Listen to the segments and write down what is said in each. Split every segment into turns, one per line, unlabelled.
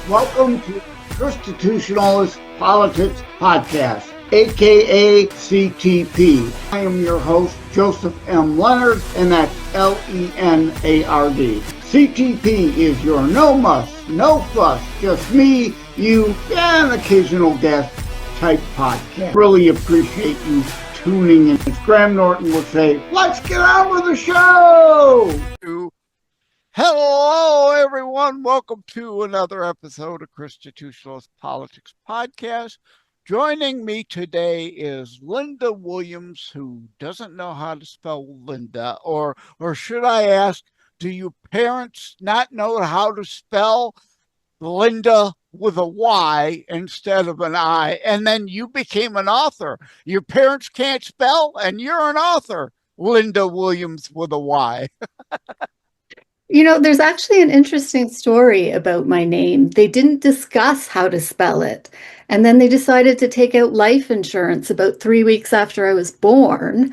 Welcome to Constitutionalist Politics Podcast, aka CTP. I am your host, Joseph M. Leonard, and that's Lenard. CTP is your no muss, no fuss, just me, you, and an occasional guest type podcast. Really appreciate you tuning in. As Graham Norton would say, let's get on with the show!
Hello, everyone. Welcome to another episode of Constitutionalist Politics Podcast. Joining me today is Lynda Williams, who doesn't know how to spell Lynda, or should I ask, do you parents not know how to spell Lynda with a Y instead of an I? And then you became an author. Your parents can't spell, and you're an author. Lynda Williams with a Y.
You know, there's actually an interesting story about my name. They didn't discuss how to spell it. And then they decided to take out life insurance about 3 weeks after I was born.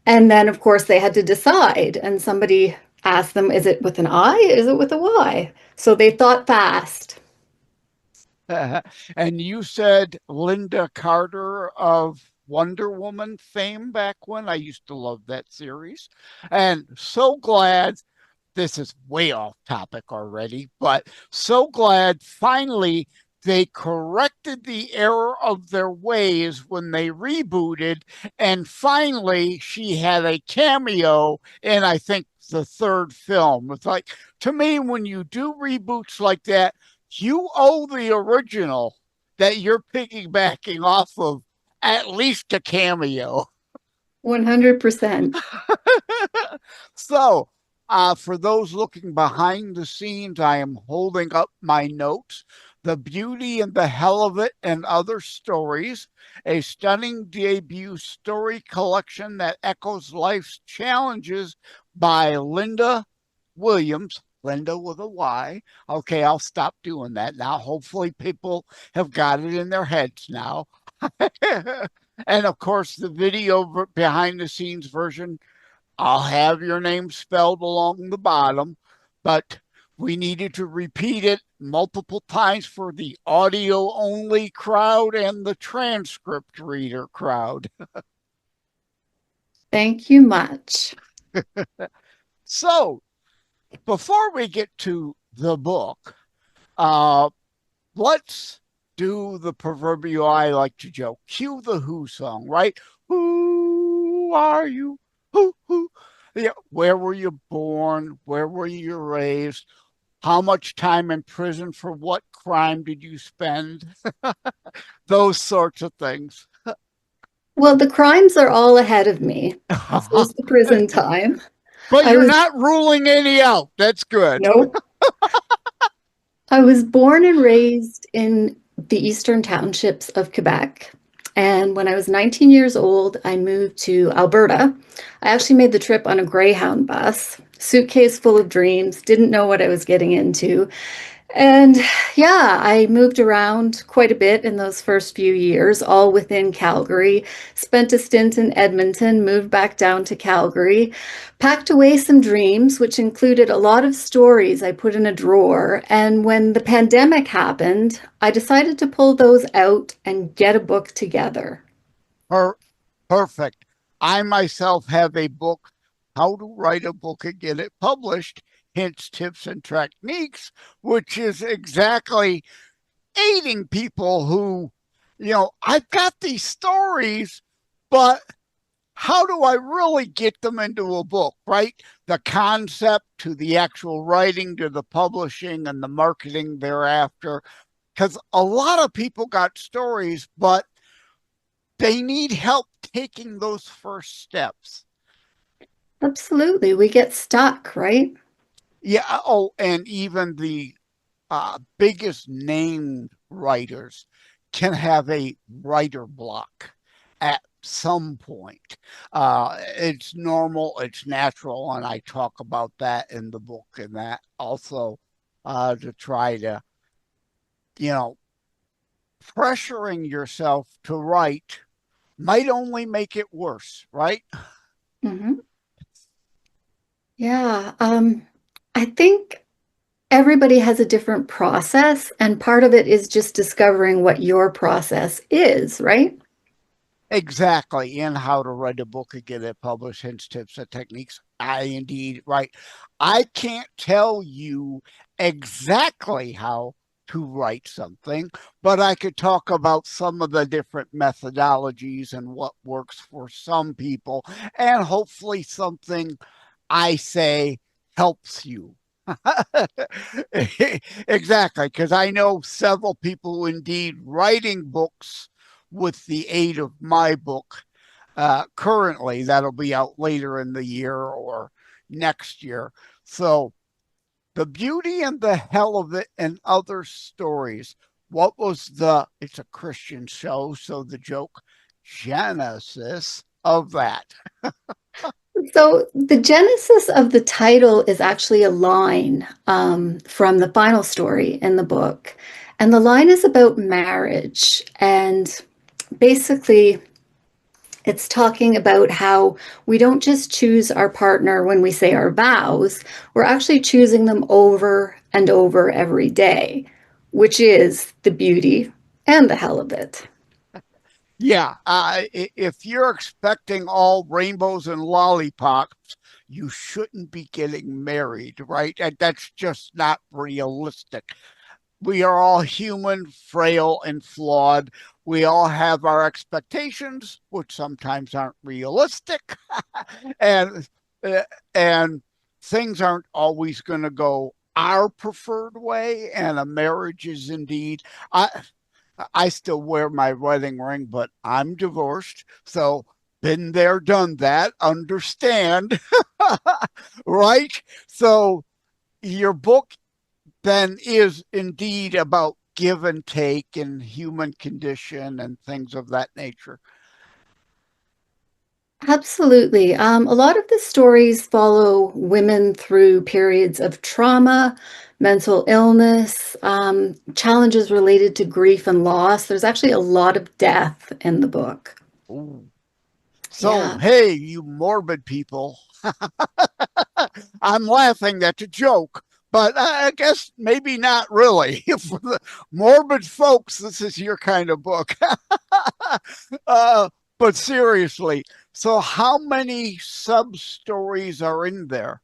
And then, of course, they had to decide. And somebody asked them, is it with an I? Is it with a Y? So they thought fast.
And you said Lynda Carter of Wonder Woman fame back when. I used to love that series. And so glad. This is way off topic already, but so glad finally they corrected the error of their ways when they rebooted, and finally she had a cameo in, I think, the third film. It's like, to me, when you do reboots like that, you owe the original that you're piggybacking off of at least a cameo.
100%.
So, for those looking behind the scenes, I am holding up my notes, The Beauty and the Hell of It and Other Stories, a stunning debut story collection that echoes life's challenges by Lynda Williams, Lynda with a Y. Okay, I'll stop doing that now. Hopefully people have got it in their heads now. And of course, the video behind the scenes version, I'll have your name spelled along the bottom, but we needed to repeat it multiple times for the audio-only crowd and the transcript reader crowd.
Thank you much.
So, before we get to the book, let's do the proverbial, I like to joke, cue the Who song, right? Who are you? Who? Yeah, where were you born? Where were you raised? How much time in prison for what crime did you spend? Those sorts of things.
Well, the crimes are all ahead of me. So is the prison time.
But you're not ruling any out. That's good.
Nope. I was born and raised in the eastern townships of Quebec. And when I was 19 years old, I moved to Alberta. I actually made the trip on a Greyhound bus, suitcase full of dreams, didn't know what I was getting into. And yeah, I moved around quite a bit in those first few years, all within Calgary. Spent a stint in Edmonton, moved back down to Calgary, packed away some dreams, which included a lot of stories I put in a drawer. And when the pandemic happened, I decided to pull those out and get a book together.
Perfect. I myself have a book, How to Write a Book and Get It Published, Hints, Tips, and Techniques, which is exactly aiding people who, I've got these stories, but how do I really get them into a book, right? The concept to the actual writing to the publishing and the marketing thereafter. Because a lot of people got stories, but they need help taking those first steps.
Absolutely. We get stuck, right?
Yeah. Oh, and even the biggest named writers can have a writer block at some point. It's normal, it's natural, and I talk about that in the book, and that also to try to, pressuring yourself to write might only make it worse, right?
Mm-hmm. Yeah. I think everybody has a different process, and part of it is just discovering what your process is, right?
Exactly, in how to write a book and get it published, hints, tips, and techniques. I indeed, right. I can't tell you exactly how to write something, but I could talk about some of the different methodologies and what works for some people, and hopefully something I say helps you. Exactly, because I know several people indeed writing books with the aid of my book currently. That'll be out later in the year or next year. So, The Beauty and the Hell of It and Other Stories. What was it's a Christian show, so the joke, genesis of that?
So the genesis of the title is actually a line from the final story in the book. And the line is about marriage. And basically, it's talking about how we don't just choose our partner when we say our vows, we're actually choosing them over and over every day, which is the beauty and the hell of it.
Yeah, if you're expecting all rainbows and lollipops, you shouldn't be getting married, right? That's just not realistic. We are all human, frail, and flawed. We all have our expectations, which sometimes aren't realistic, and uh, and things aren't always going to go our preferred way. And a marriage is indeed. I still wear my wedding ring, but I'm divorced, so been there, done that. Understand, right? So your book then is indeed about give and take and human condition and things of that nature.
Absolutely. A lot of the stories follow women through periods of trauma, mental illness, challenges related to grief and loss. There's actually a lot of death in the book.
Ooh. So,
Yeah.
hey, you morbid people, I'm laughing. That's a joke, but I guess maybe not really. For the morbid folks, this is your kind of book. uh, but seriously, so how many sub stories are in there?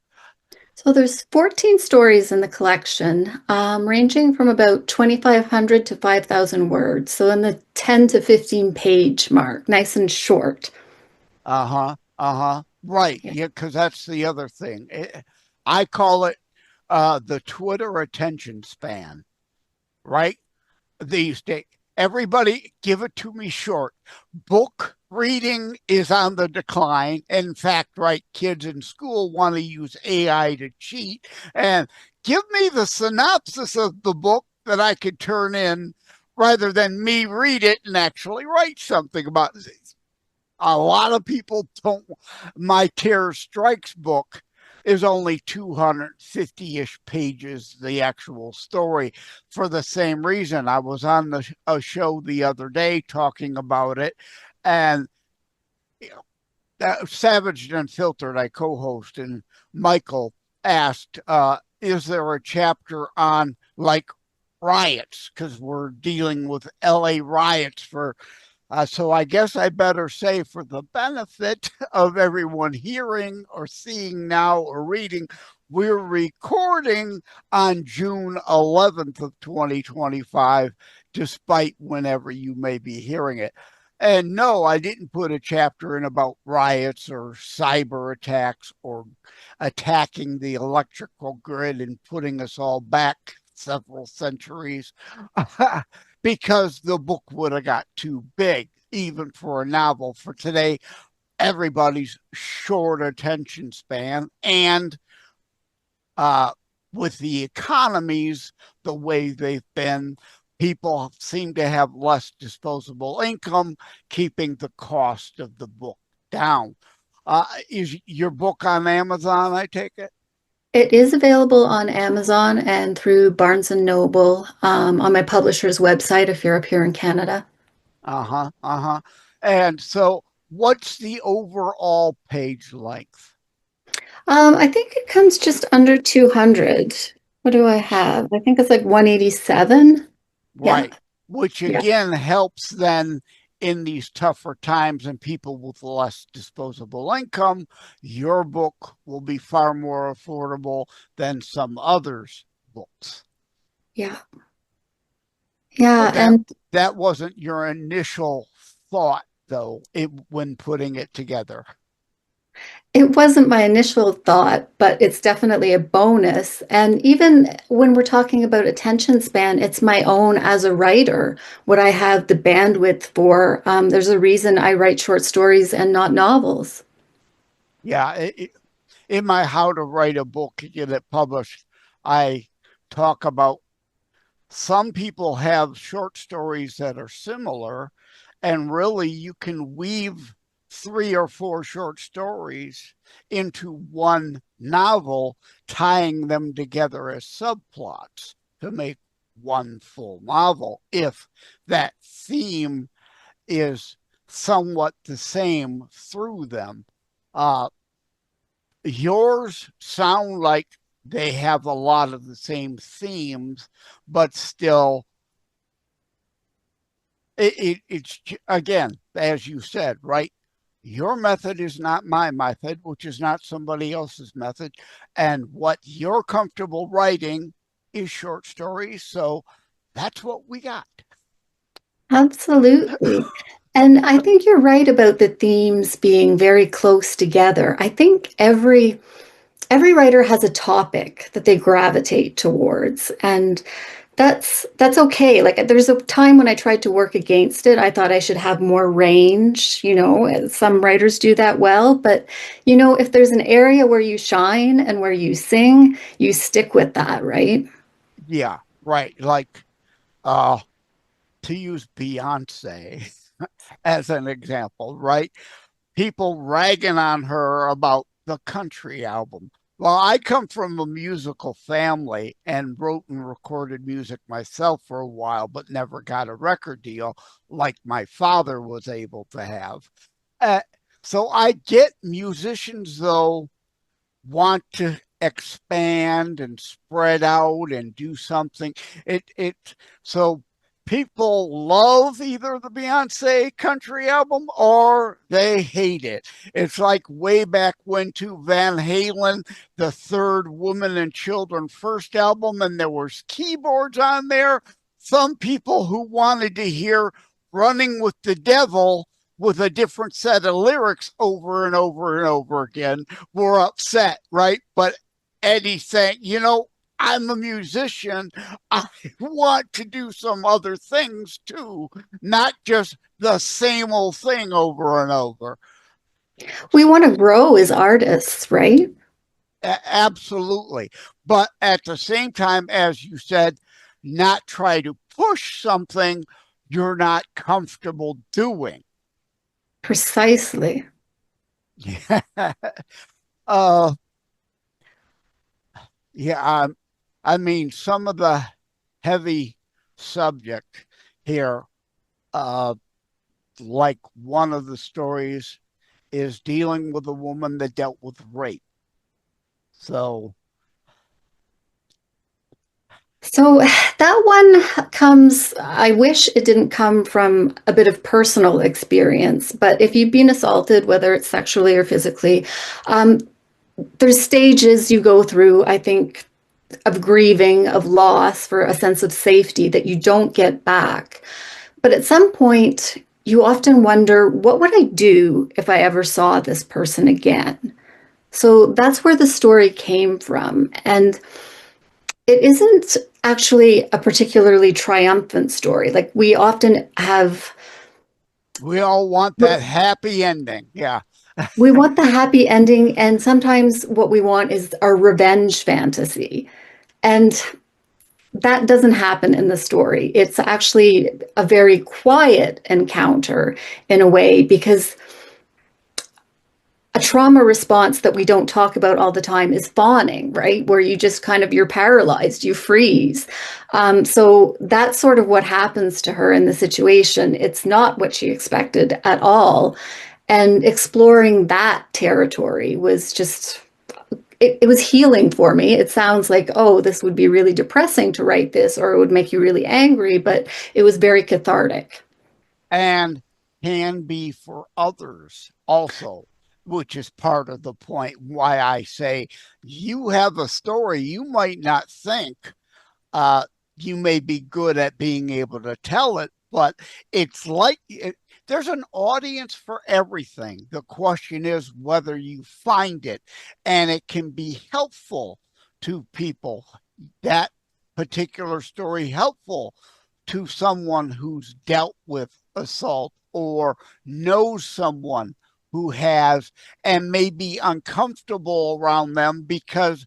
So there's 14 stories in the collection, ranging from about 2,500 to 5,000 words. So in the 10 to 15 page mark, nice and short.
Uh-huh. Uh-huh. Right.
Yeah.
Yeah, because that's the other thing. I call it the Twitter attention span, right? These days. Everybody give it to me short. Book reading is on the decline. In fact, right, kids in school want to use AI to cheat. And give me the synopsis of the book that I could turn in rather than me read it and actually write something about it. A lot of people don't. My Terror Strikes book is only 250-ish pages, the actual story. For the same reason, I was on a show the other day talking about it, and you know, Savage and Unfiltered, I co-host, and Michael asked, is there a chapter on like riots? Because we're dealing with LA riots for so I guess I better say, for the benefit of everyone hearing or seeing now or reading, we're recording on June 11th of 2025, despite whenever you may be hearing it. And no, I didn't put a chapter in about riots or cyber attacks or attacking the electrical grid and putting us all back several centuries. Because the book would have got too big, even for a novel. For today, everybody's short attention span. And uh, with the economies the way they've been, people seem to have less disposable income, keeping the cost of the book down. Is your book on Amazon, I take it?
It is available on Amazon and through Barnes and Noble, on my publisher's website if you're up here in Canada.
Uh-huh, uh-huh. And so what's the overall page length?
I think it comes just under 200. What do I have? I think it's like 187. Yeah,
Right. Which
yeah,
again helps then in these tougher times and people with less disposable income, your book will be far more affordable than some others' books.
yeah, yeah.
But
And
that wasn't your initial thought though, when putting it together.
it wasn't my initial thought, but it's definitely a bonus. And even when we're talking about attention span, it's my own as a writer, what I have the bandwidth for. There's a reason I write short stories and not novels.
Yeah, in my How to Write a Book, get it published, I talk about some people have short stories that are similar, and really you can weave 3 or 4 short stories into one novel, tying them together as subplots to make one full novel if that theme is somewhat the same through them. Uh, Yours sound like they have a lot of the same themes, but still, it's again, as you said, right? Your method is not my method, which is not somebody else's method. And what you're comfortable writing is short stories. So that's what we got.
Absolutely. And I think you're right about the themes being very close together. I think every writer has a topic that they gravitate towards, and that's okay. Like there's a time when I tried to work against it. I thought I should have more range, some writers do that well, but if there's an area where you shine and where you sing, you stick with that, right?
Yeah, right. Like uh to use Beyonce as an example, right? People ragging on her about the country album. Well, I come from a musical family and wrote and recorded music myself for a while, but never got a record deal like my father was able to have. Uh, so I get musicians, though, want to expand and spread out and do something. It so people love either the Beyonce country album or they hate it. It's like way back when to Van Halen, the third Women and Children first album, and there was keyboards on there. Some people who wanted to hear Running with the Devil with a different set of lyrics over and over and over again were upset, right? But Eddie saying, I'm a musician. I want to do some other things too, not just the same old thing over and over.
We want to grow as artists, right?
Absolutely. But at the same time, as you said, not try to push something you're not comfortable doing.
Precisely.
Yeah. uh, yeah. I mean, some of the heavy subject here, uh, like one of the stories is dealing with a woman that dealt with rape. So,
So that one comes, I wish it didn't come from a bit of personal experience, but if you've been assaulted, whether it's sexually or physically, um, there's stages you go through, I think, of grieving, of loss for a sense of safety that you don't get back. But at some point, you often wonder, what would I do if I ever saw this person again? So that's where the story came from. And it isn't actually a particularly triumphant story. Like we often have,
we all want that happy ending. Yeah.
we want the happy ending, and sometimes what we want is our revenge fantasy. And that doesn't happen in the story. It's actually a very quiet encounter in a way, because a trauma response that we don't talk about all the time is fawning, right? Where you just kind of, you're paralyzed, you freeze. So that's sort of what happens to her in the situation. It's not what she expected at all. And exploring that territory was just it was healing for me. It sounds like, oh, this would be really depressing to write this, or it would make you really angry, but it was very cathartic.
And can be for others also, which is part of the point why I say you have a story you might not think uh, you may be good at being able to tell it, but it's like there's an audience for everything. The question is whether you find it, and it can be helpful to people. That particular story helpful to someone who's dealt with assault or knows someone who has and may be uncomfortable around them because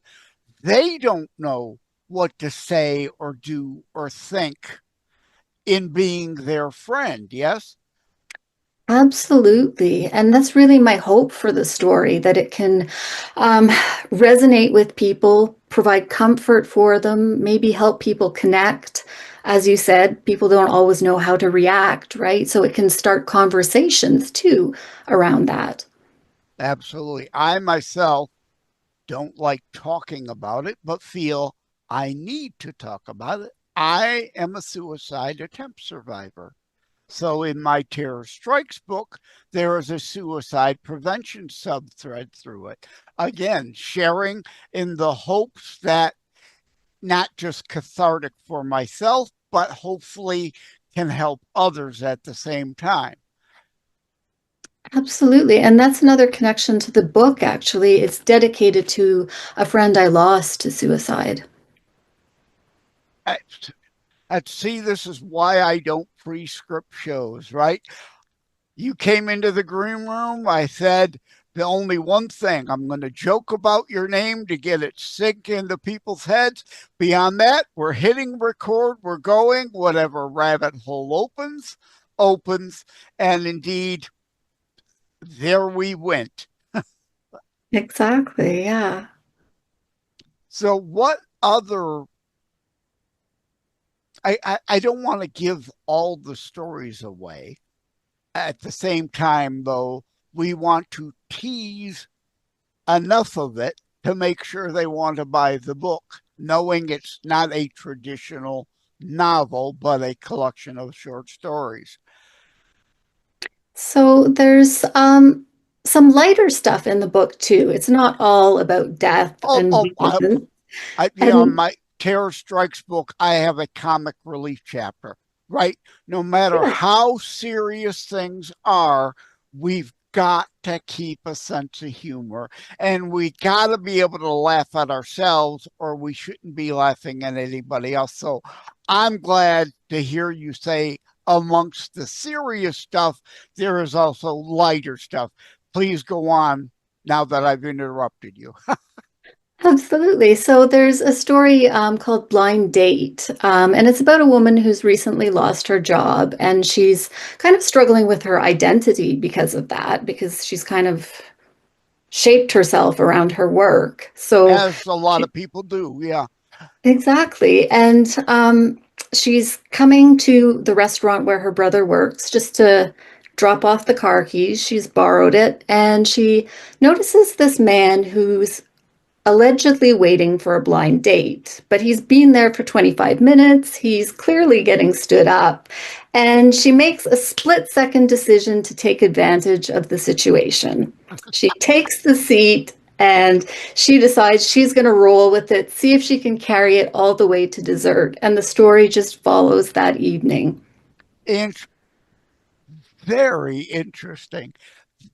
they don't know what to say or do or think in being their friend. Yes?
Absolutely. And that's really my hope for the story, that it can resonate with people, provide comfort for them, maybe help people connect. As you said, people don't always know how to react, right? So it can start conversations too around that.
Absolutely. I myself don't like talking about it, but feel I need to talk about it. I am a suicide attempt survivor. So in my Terror Strikes book, there is a suicide prevention subthread through it. Again, sharing in the hopes that not just cathartic for myself, but hopefully can help others at the same time.
Absolutely. And that's another connection to the book, actually. It's dedicated to a friend I lost to suicide.
I, See, this is why I don't pre-script shows, right? You came into the green room. I said the only one thing, I'm going to joke about your name to get it sink into people's heads. Beyond that, we're hitting record. We're going. Whatever rabbit hole opens, opens. And indeed, there we went.
Exactly. Yeah.
So, what other? I don't want to give all the stories away. At the same time, though, we want to tease enough of it to make sure they want to buy the book, knowing it's not a traditional novel, but a collection of short stories.
So there's some lighter stuff in the book too. It's not all about death
Oh,
and
oh,
violence.
on
And
my Terror Strikes book, I have a comic relief chapter, right? No matter
yeah,
how serious things are, we've got to keep a sense of humor and we got to be able to laugh at ourselves or we shouldn't be laughing at anybody else. So I'm glad to hear you say amongst the serious stuff, there is also lighter stuff. Please go on now that I've interrupted you.
absolutely. So there's a story called Blind Date, and it's about a woman who's recently lost her job, and she's kind of struggling with her identity because of that, because she's kind of shaped herself around her work. So
As a lot of people do. Yeah.
exactly. And she's coming to the restaurant where her brother works just to drop off the car keys. She's borrowed it, and she notices this man who's allegedly waiting for a blind date, but he's been there for 25 minutes. He's clearly getting stood up. And she makes a split-second decision to take advantage of the situation. She takes the seat and she decides she's going to roll with it, see if she can carry it all the way to dessert. And the story just follows that evening.
And very interesting,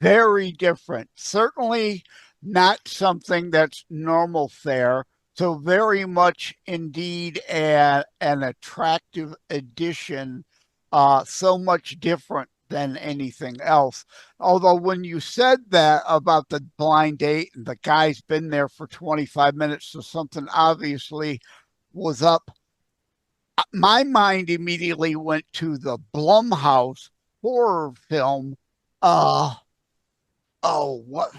very different. Certainly not something that's normal fare. So very much indeed an attractive addition, so much different than anything else. Although when you said that about the blind date and the guy's been there for 25 minutes, so something obviously was up, my mind immediately went to the Blumhouse horror film. Uh, what?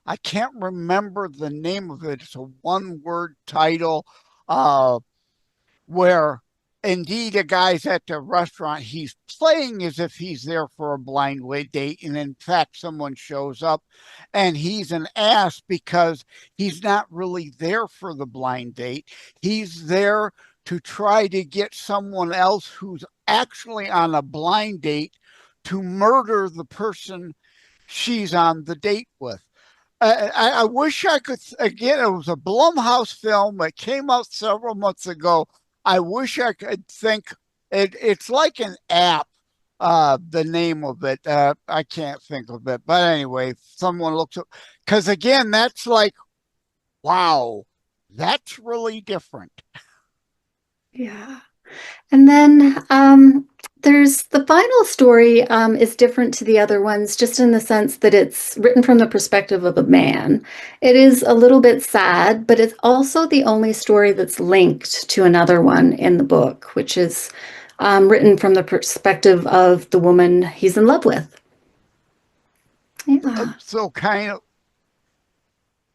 I can't remember the name of it. It's a one-word title, where indeed, a guy's at the restaurant. He's playing as if he's there for a blind date. And in fact, someone shows up and he's an ass because he's not really there for the blind date. He's there to try to get someone else who's actually on a blind date to murder the person she's on the date with. I wish I could, again, it was a Blumhouse film that came out several months ago. I wish I could think it's like an app, the name of it. I can't think of it. But anyway, if someone looks up, because again, that's like, wow, that's really different.
Yeah. And then there's the final story is different to the other ones, just in the sense that it's written from the perspective of a man. It is a little bit sad, but it's also the only story that's linked to another one in the book, which is written from the perspective of the woman he's in love with. Yeah.
So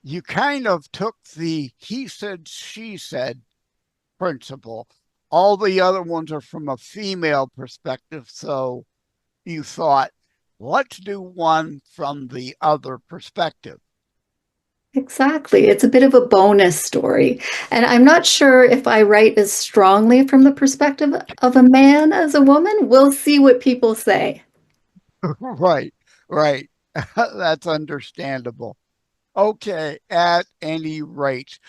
you kind of took the he said, she said principle. All the other ones are from a female perspective. So you thought, let's do one from the other perspective.
Exactly. It's a bit of a bonus story. And I'm not sure if I write as strongly from the perspective of a man as a woman. We'll see what people say.
Right, right. That's understandable. Okay, at any rate,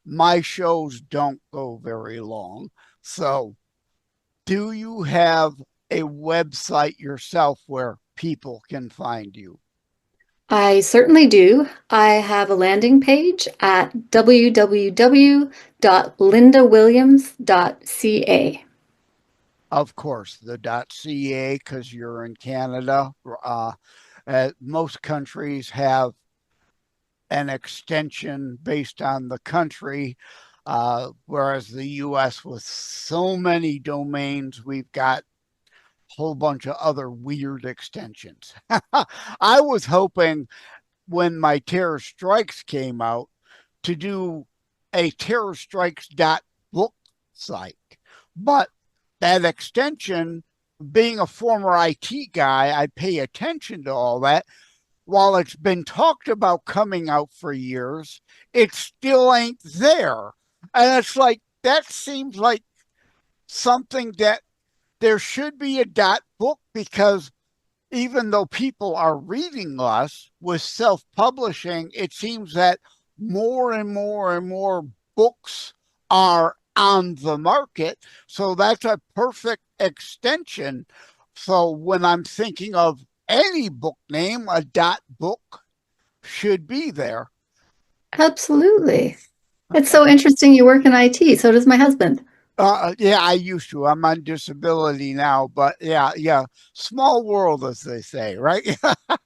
my shows don't go very long. So, do you have a website yourself where people can find you?
I certainly do. I have a landing page at www.lindawilliams.ca.
Of course, the .ca, because you're in Canada. Most countries have an extension based on the country, whereas the US, with so many domains, we've got a whole bunch of other weird extensions. I was hoping when my Terror Strikes came out to do a terrorstrikes.book site, but that extension, being a former IT guy, I pay attention to all that. While it's been talked about coming out for years, it still ain't there. And it's like, that seems like something that there should be a .book, because even though people are reading less with self-publishing, it seems that more and more and more books are on the market. So that's a perfect extension. So when I'm thinking of any book name, a .book should be there.
Absolutely. It's so interesting you work in IT. So does my husband.
Yeah, I used to. I'm on disability now, but yeah. Small world, as they say, right?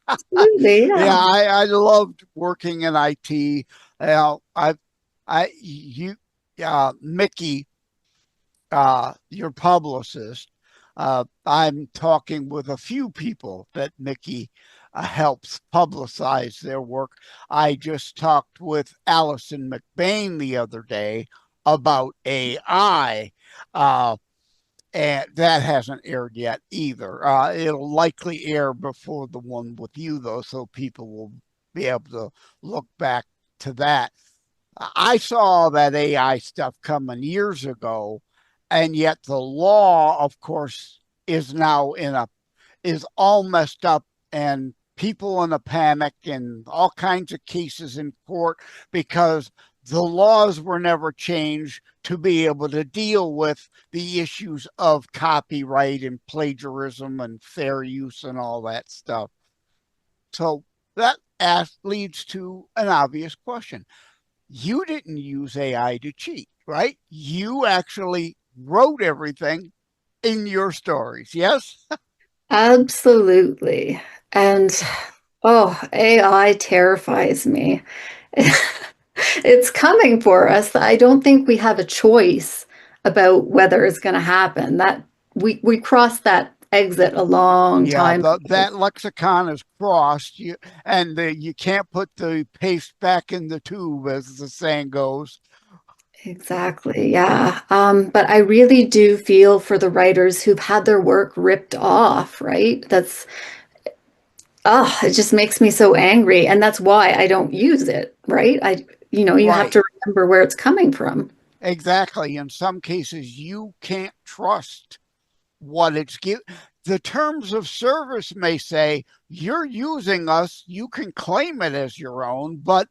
Absolutely.
Yeah,
Yeah.
I loved working in IT. You, Mickey, your publicist. I'm talking with a few people that Mickey helps publicize their work. I just talked with Allison McBain the other day about AI. Uh, and that hasn't aired yet either. It'll likely air before the one with you, though, so people will be able to look back to that. I saw that AI stuff coming years ago, and yet the law, of course, is now is all messed up, and people in a panic, and all kinds of cases in court because the laws were never changed to be able to deal with the issues of copyright and plagiarism and fair use and all that stuff. So that leads to an obvious question. You didn't use AI to cheat, right? You actually wrote everything in your stories, yes?
Absolutely. And oh, AI terrifies me. It's coming for us. I don't think we have a choice about whether it's going to happen. That we crossed that exit a long
Yeah,
time ago.
that lexicon is crossed, and you can't put the paste back in the tube, as the saying goes.
Exactly. Yeah. But I really do feel for the writers who've had their work ripped off, right? It just makes me so angry. And that's why I don't use it, right? You have
Right.
to remember where it's coming from.
Exactly. In some cases, you can't trust what it's give. The terms of service may say you're using us, you can claim it as your own, but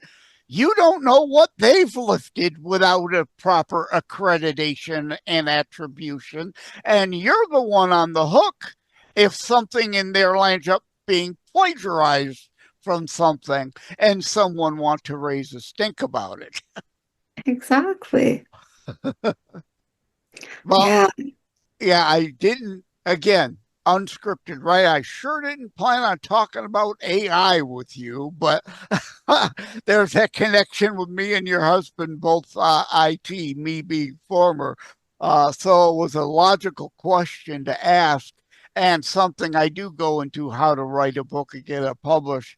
you don't know what they've lifted without a proper accreditation and attribution, and you're the one on the hook if something in there lands up being plagiarized from something and someone want to raise a stink about it.
Exactly.
Well,
Yeah.
yeah, I didn't, again, unscripted, right? I sure didn't plan on talking about AI with you, but there's that connection with me and your husband, both IT, me being former. So it was a logical question to ask, and something I do go into how to write a book and get it published.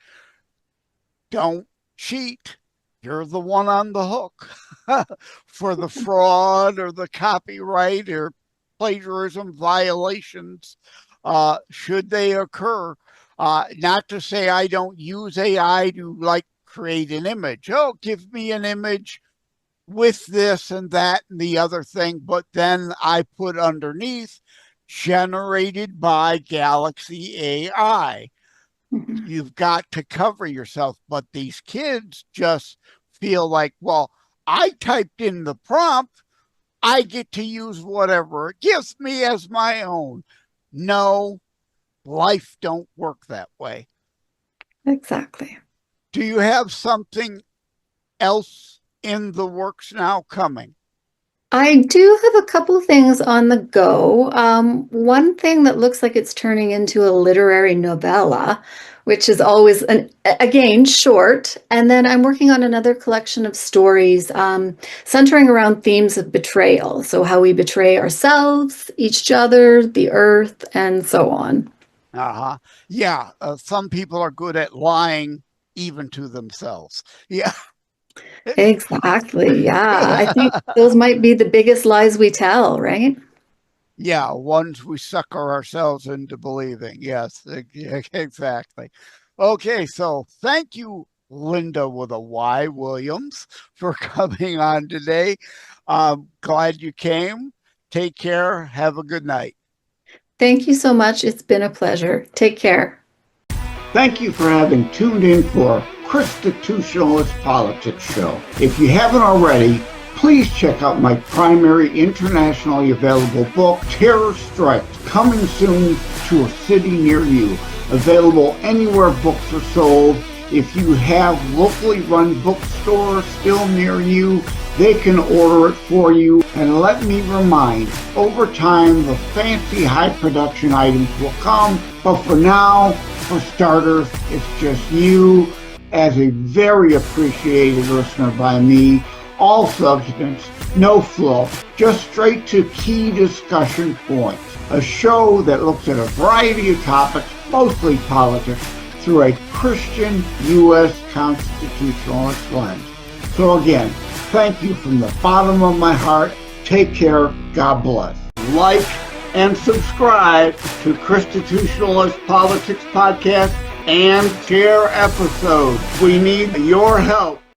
Don't cheat. You're the one on the hook for the fraud or the copyright or plagiarism violations, should they occur. Not to say I don't use AI to like create an image. Oh, give me an image with this and that and the other thing, but then I put underneath generated by Galaxy AI.
Mhm.
You've got to cover yourself. But these kids just feel like, well, I typed in the prompt, I get to use whatever it gives me as my own. No, life don't work that way.
Exactly.
Do you have something else in the works now coming?
I do have a couple things on the go. One thing that looks like it's turning into a literary novella, which is always again short. And then I'm working on another collection of stories centering around themes of betrayal. So how we betray ourselves, each other, the earth, and so on.
Uh-huh. Yeah, some people are good at lying even to themselves. Yeah.
Exactly. Yeah. I think those might be the biggest lies we tell, right?
Yeah, ones we sucker ourselves into believing. Yes, exactly. Okay, so thank you, Lynda with a Y Williams, for coming on today. Glad you came. Take care. Have a good night.
Thank you so much. It's been a pleasure. Take care.
Thank you for having tuned in for Constitutionalist Politics Show. If you haven't already, please check out my primary internationally available book, Terror Strikes, coming soon to a city near you. Available anywhere books are sold. If you have locally run bookstores still near you, they can order it for you. And let me remind, over time, the fancy high production items will come. But for now, for starters, it's just you as a very appreciated listener by me. All substance, no fluff, just straight to key discussion points. A show that looks at a variety of topics, mostly politics, through a Christian U.S. constitutionalist lens. So again, thank you from the bottom of my heart. Take care. God bless. Like and subscribe to Constitutionalist Politics Podcast and share episodes. We need your help.